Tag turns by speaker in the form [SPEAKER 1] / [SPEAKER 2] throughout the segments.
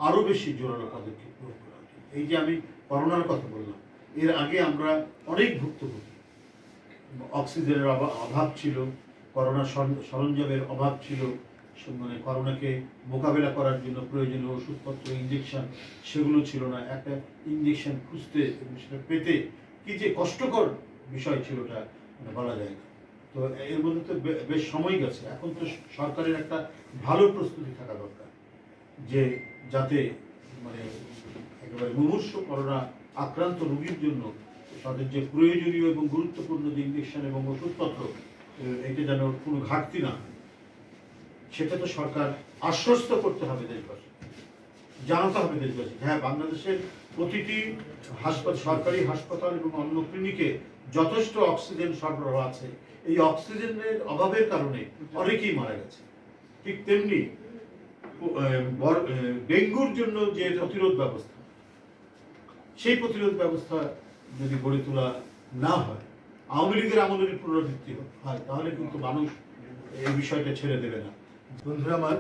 [SPEAKER 1] আরও বেশি জোরালো পদক্ষেপ গ্রহণ করা উচিত। এই যে আমি করোনার কথা বললাম, এর আগে আমরা অনেক ভুক্তভোগী, অক্সিজেনের অভাব ছিল, করোনা সরঞ্জামের অভাব ছিল, মানে করোনাকে মোকাবেলা করার জন্য প্রয়োজনীয় ওষুধপত্র, ইঞ্জেকশন সেগুলো ছিল না। একটা ইঞ্জেকশন খুঁজতে এবং সেটা পেতে কি যে কষ্টকর বিষয় ছিল ওটা মানে বলা যায় না। তো এর মধ্যে তো বেশ সময় গেছে। এখন তো সরকারের একটা ভালো প্রস্তুতি থাকা দরকার, যে যাতে মানে একেবারে মুমূর্ষু করোনা আক্রান্ত রোগীর জন্য তাদের যে প্রয়োজনীয় এবং গুরুত্বপূর্ণ যে ইঞ্জেকশন এবং ওষুধপত্র, এটা যেন কোনো ঘাটতি না হয়, সেটা তো সরকার আশ্বস্ত করতে হবে দেশবাসী, জানাতে হবে দেশবাসী। হ্যাঁ, বাংলাদেশের প্রতিটি হাসপাতাল, সরকারি হাসপাতাল এবং অন্য ক্লিনিকে যথেষ্ট অক্সিজেন সরবরাহ আছে। এই অক্সিজেনের অভাবের কারণে অনেকেই মারা গেছে। ঠিক তেমনি ডেঙ্গুর জন্য যে প্রতিরোধ ব্যবস্থা, সেই প্রতিরোধ ব্যবস্থা যদি গড়ে তোলা না হয়, আওয়ামী লীগের আমলের পুনরাবৃত্তি হয়, তাহলে কিন্তু মানুষ এই বিষয়টা ছেড়ে দেবে না। বন্ধুরা আমার,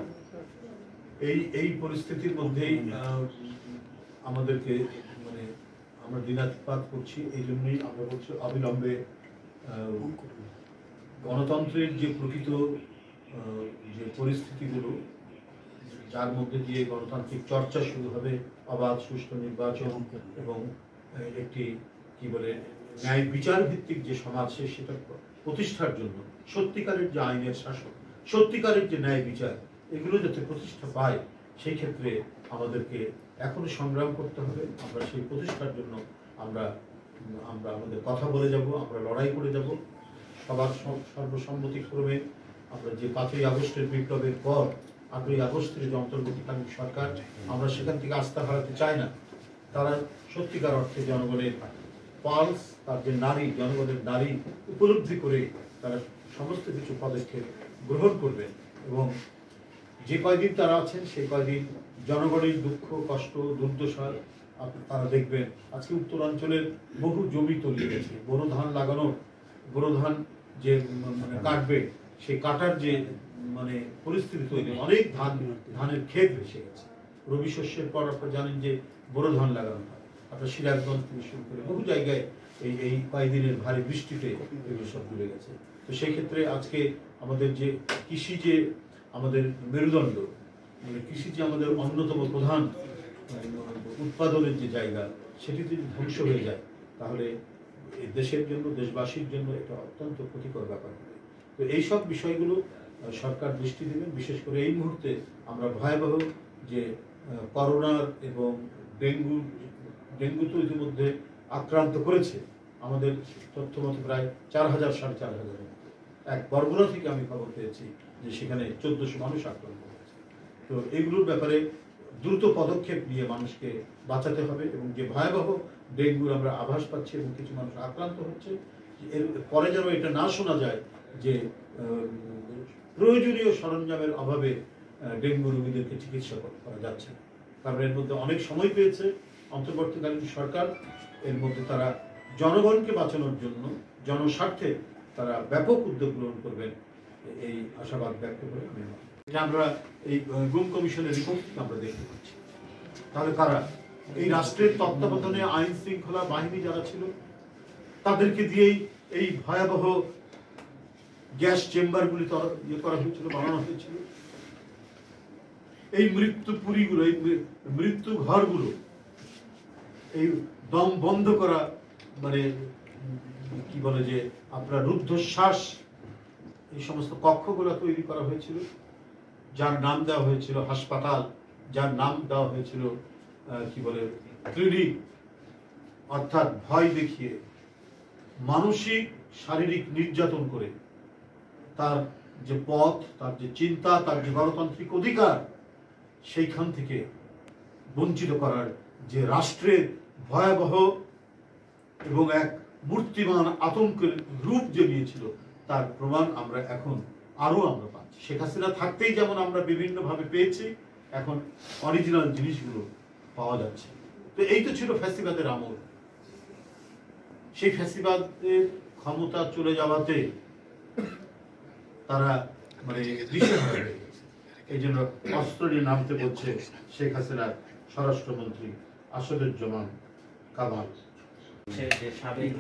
[SPEAKER 1] এই পরিস্থিতির মধ্যেই আমাদেরকে মানে আমরা দিনাতিপাত করছি। এই জন্যই আমরা বলছি অবিলম্বে গণতন্ত্রের যে প্রকৃত যে পরিস্থিতিগুলো, যার মধ্যে দিয়ে গণতান্ত্রিক চর্চা শুরু হবে, অবাধ সুষ্ঠু নির্বাচন এবং একটি কি বলে ন্যায় বিচার ভিত্তিক যে সমাজ, সেটা প্রতিষ্ঠার জন্য সত্যিকারের যে আইনের শাসন, সত্যিকারের যে ন্যায় বিচার, এগুলো যাতে প্রতিষ্ঠা পায়, সেই ক্ষেত্রে আমাদেরকে এখনো সংগ্রাম করতে হবে। আমরা সেই প্রতিষ্ঠার জন্য আমরা আমাদের কথা বলে যাব, আমরা লড়াই করে যাব। সবার সর্বসম্মতিক্রমে আমরা যে 5ই আগস্টের বিপ্লবের পর 8ই আগস্টের যে অন্তর্বর্তীকালীন সরকার, আমরা সেখান থেকে আস্থা হারাতে চাই না। তারা সত্যিকার অর্থে জনগণের পালস, তার যে নারী, জনগণের নারী উপলব্ধি করে তারা সমস্ত কিছু পদক্ষেপ গ্রহণ করবেন এবং যে কয়দিন তারা আছেন সেই কয়দিন জনগণের দুঃখ, কষ্ট, দুর্দশা তারা দেখবেন। আজকে উত্তরাঞ্চলের বহু জমি তলিয়ে গেছে, বোরো ধান লাগানোর, বোরো ধান যে মানে কাটবে, সেই কাটার যে মানে পরিস্থিতি তৈরি, অনেক ধানের ক্ষেত ভেসে গেছে। রবি শস্যের পর আপনারা জানেন যে বোরো ধান লাগানো হয়। আপনার সিরাজগঞ্জ থেকে শুরু করে বহু জায়গায় এই কয়েকদিনের ভারী বৃষ্টিতে এগুলো সব ডুবে গেছে। তো সেই ক্ষেত্রে আজকে আমাদের যে কৃষি, যে আমাদের মেরুদণ্ড, মানে কৃষি যে আমাদের অন্যতম প্রধান উৎপাদনের যে জায়গা, সেটি যদি ধ্বংস হয়ে যায়, তাহলে দেশের জন্য, দেশবাসীর জন্য এটা অত্যন্ত ক্ষতিকর ব্যাপার হবে। তো এইসব বিষয়গুলো সরকার দৃষ্টি দেবেন। বিশেষ করে এই মুহূর্তে আমরা ভয়াবহ যে করোনার এবং ডেঙ্গু তো ইতিমধ্যে আক্রান্ত করেছে, আমাদের তথ্য মতো প্রায় 4000 4,500 এক বরগুনা থেকে আমি খবর পেয়েছি যে সেখানে 1400 মানুষ আক্রান্ত হয়েছে। তো এগুলোর ব্যাপারে দ্রুত পদক্ষেপ নিয়ে মানুষকে বাঁচাতে হবে এবং যে ভয়াবহ ডেঙ্গুর আমরা আভাস পাচ্ছি এবং কিছু মানুষ আক্রান্ত হচ্ছে, এর পরে যেন এটা না শোনা যায় যে প্রয়োজনীয় সরঞ্জামের অভাবে ডেঙ্গু রোগীদেরকে চিকিৎসা করা যাচ্ছে। কারণ এর মধ্যে অনেক সময় পেয়েছে অন্তর্বর্তীকালীন সরকার, এর মধ্যে তারা জনগণকে বাঁচানোর জন্য জনস্বার্থে তারা ব্যাপক উদ্যোগ গ্রহণ করবেন, এই আশাবাদ ব্যক্ত করে আমরা এই গুম কমিশনের রিপোর্ট আমরা দেখতে পাচ্ছি। তাহলে কারা এই রাষ্ট্রের তত্ত্বাবধানে আইন শৃঙ্খলা বাহিনী যারা ছিল, তাদেরকে দিয়েই এই ভয়াবহ গ্যাস চেম্বারগুলি ইয়ে করা হয়েছিল, বানানো হয়েছিল। এই মৃত্যুপুরীগুলো, এই মৃত্যু ঘরগুলো, এই দম বন্ধ করা মানে কি বলে যে আপনার রুদ্ধশ্বাস, এই সমস্ত কক্ষগুলো তৈরি করা হয়েছিল, যার নাম দেওয়া হয়েছিল হাসপাতাল, যার নাম দেওয়া হয়েছিল কি বলে ক্লিনিক। অর্থাৎ ভয় দেখিয়ে, মানসিক শারীরিক নির্যাতন করে তার যে পথ, তার যে চিন্তা, তার যে গণতান্ত্রিক অধিকার, সেইখান থেকে বঞ্চিত করার যে রাষ্ট্রের ভয়াবহ এবং এক মূর্তিমান আতঙ্কের রূপ যে নিয়েছিল, তার প্রমাণ আমরা এখন আরো আমরা পাচ্ছি। শেখ হাসিনা থাকতেই যেমন আমরা বিভিন্নভাবে পেয়েছি, এখন অরিজিনাল জিনিসগুলো পাওয়া যাচ্ছে। তো এই তো ছিল ফ্যাসিবাদের আমল। সেই ফ্যাসিবাদের ক্ষমতা চলে যাওয়াতে তারা মানে দিশেহারা হয়ে গেছে। এই জন্য অস্ত্র নিয়ে নামতে বলছে শেখ হাসিনার স্বরাষ্ট্রমন্ত্রী আসাদুজ্জামান কামাল।
[SPEAKER 2] যে সাবেক